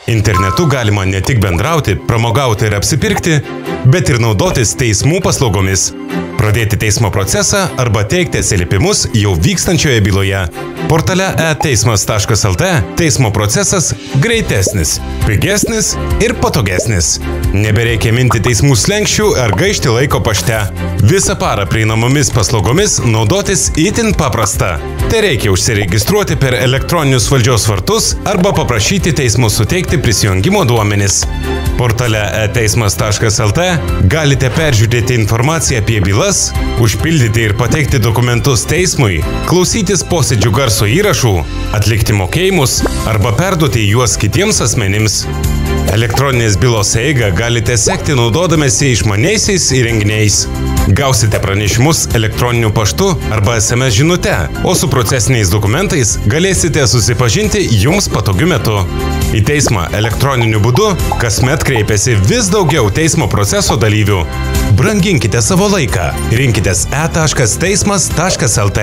Internetu galima ne tik bendrauti, pramogauti ir apsipirkti, bet ir naudotis teismų paslaugomis. Pradėti teismo procesą arba teikti atsiliepimus jau vykstančioje byloje. Portale e-teismas.lt teismo procesas greitesnis, pigesnis ir patogesnis. Nebereikia minti teismų slenksčių ar gaišti laiko pašte. Visą parą prieinamomis paslaugomis naudotis itin paprasta. Tai reikia užsiregistruoti per elektroninius valdžios vartus arba paprašyti teismų suteikti prisijungimo duomenis. Portale e-teismas.lt galite peržiūrėti informaciją apie bylas, užpildyti ir pateikti dokumentus teismui, klausytis posėdžių garso įrašų, atlikti mokėjimus arba perduoti juos kitiems asmenims. Elektroninės bylos eigą galite sekti naudodamėsi išmaniaisiais įrenginiais. Gausite pranešimus elektroniniu paštu arba SMS žinute, o su procesiniais dokumentais galėsite susipažinti jums patogiu metu. Į teismą elektroniniu būdu kasmet kreipiasi vis daugiau teismo proceso dalyvių. Branginkite savo laiką. Rinkitės e-teismas.lt.